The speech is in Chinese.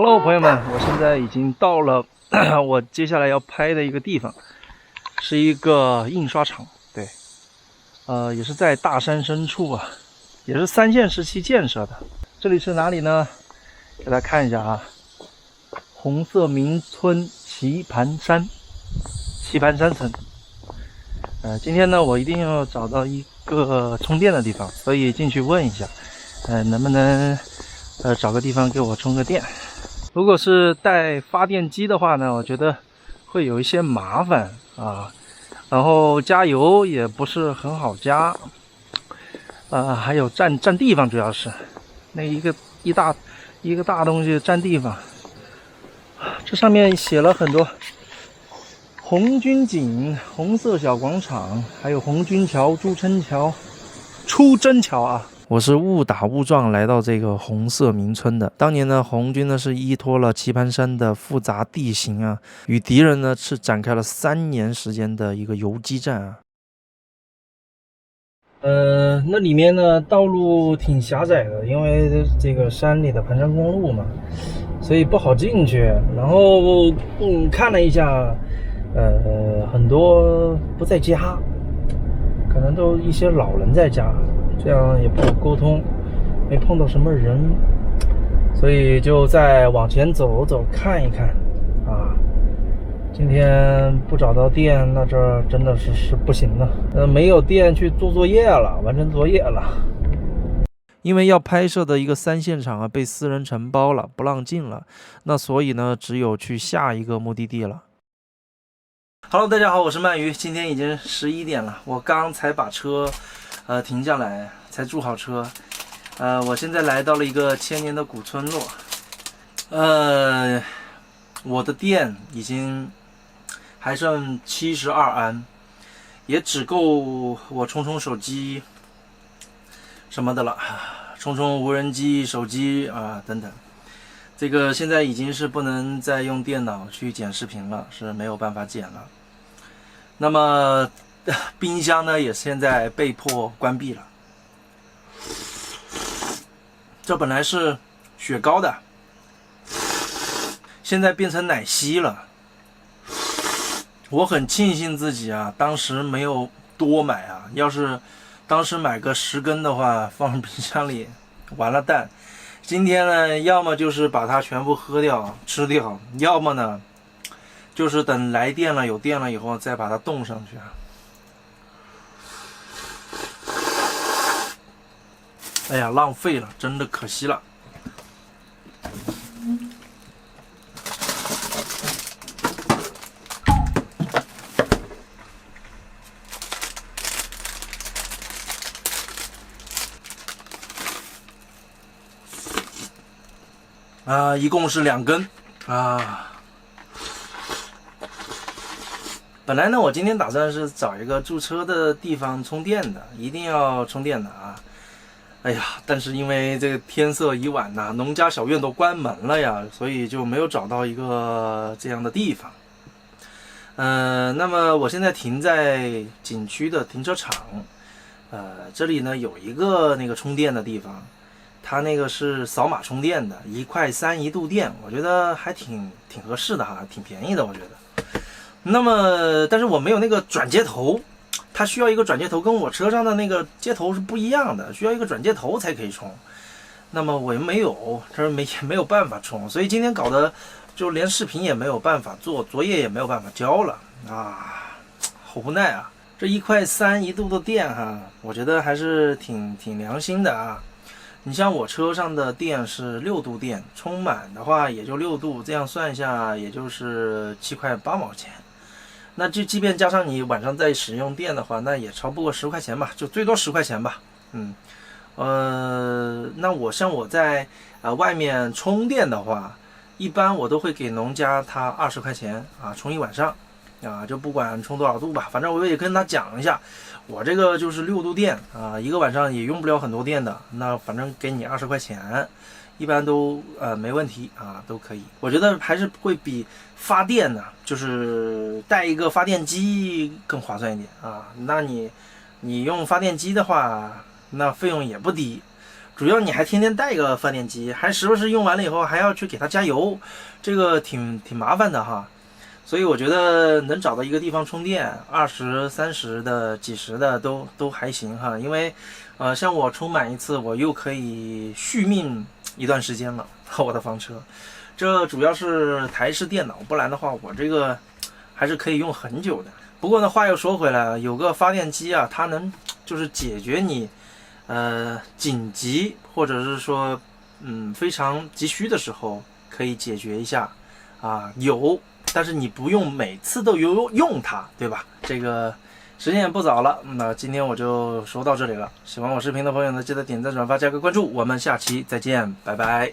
Hello， 朋友们，我现在已经到了我接下来要拍的一个地方，是一个印刷厂。对，也是在大山深处啊，也是3线时期建设的。这里是哪里呢？给大家看一下啊，红色民村棋盘山村。今天呢，我一定要找到一个充电的地方，所以进去问一下，能不能找个地方给我充个电。如果是带发电机的话呢，我觉得会有一些麻烦啊，然后加油也不是很好加，还有占地方，主要是那一个大东西占地方。这上面写了很多红军井、红色小广场，还有红军桥、出征桥啊。我是误打误撞来到这个红色民村的。当年呢，红军呢是依托了棋盘山的复杂地形啊，与敌人呢是展开了3年时间的一个游击战啊。那里面呢道路挺狭窄的，因为这个山里的盘山公路嘛，所以不好进去。然后看了一下，很多不在家，可能都一些老人在家。这样也不好沟通，没碰到什么人，所以就再往前走看一看啊。今天不找到电，那这真的是不行了。没有电去做作业了，完成作业了。因为要拍摄的一个3线场啊，被私人承包了，不让进了。那所以呢，只有去下一个目的地了。Hello， 大家好，我是鳗鱼。今天已经11点了，我刚才把车停下来，才驻好车。我现在来到了一个千年的古村落。我的电已经还剩72安，也只够我充手机什么的了，充无人机、手机啊等等。这个现在已经是不能再用电脑去剪视频了，是没有办法剪了。那么冰箱呢也现在被迫关闭了。这本来是雪糕的，现在变成奶昔了。我很庆幸自己啊，当时没有多买啊，要是当时买个10根的话，放冰箱里完了蛋。今天呢，要么就是把它全部喝掉吃掉，要么呢就是等来电了有电了以后再把它冻上去啊。哎呀，浪费了，真的可惜了。一共是2根啊。本来呢，我今天打算是找一个驻车的地方充电的，一定要充电的啊。哎呀，但是因为这个天色已晚呐，农家小院都关门了呀，所以就没有找到一个这样的地方。那么我现在停在景区的停车场，这里呢有一个那个充电的地方，它那个是扫码充电的，1块3一度电，我觉得还挺合适的哈，挺便宜的我觉得。那么但是我没有那个转接头。它需要一个转接头，跟我车上的那个接头是不一样的，需要一个转接头才可以充。那么我又没有，这也没有办法充，所以今天搞得就连视频也没有办法做，作业也没有办法交了啊，好无奈啊！这1块3一度的电哈，我觉得还是挺良心的啊。你像我车上的电是6度电，充满的话也就6度，这样算一下也就是7块8毛钱。那就即便加上你晚上再使用电的话，那也超不过10块钱吧，就最多10块钱吧。那我在外面充电的话，一般我都会给农家他20块钱啊，充1晚上啊，就不管充多少度吧，反正我也跟他讲一下，我这个就是6度电啊，一个晚上也用不了很多电的，那反正给你20块钱。一般都没问题啊，都可以。我觉得还是会比发电呢，就是带一个发电机更划算一点啊。那你用发电机的话，那费用也不低。主要你还天天带个发电机，还时不时用完了以后还要去给它加油，这个挺麻烦的哈。所以我觉得能找到一个地方充电，20、30的、几十的都还行哈。因为，像我充满一次，我又可以续命一段时间了，我的房车。这主要是台式电脑，不然的话我这个还是可以用很久的。不过呢，话又说回来了，有个发电机啊，它能就是解决你紧急或者是说非常急需的时候可以解决一下啊，但是你不用每次都用它，对吧？这个时间也不早了，那今天我就说到这里了。喜欢我视频的朋友呢，记得点赞、转发、加个关注，我们下期再见，拜拜。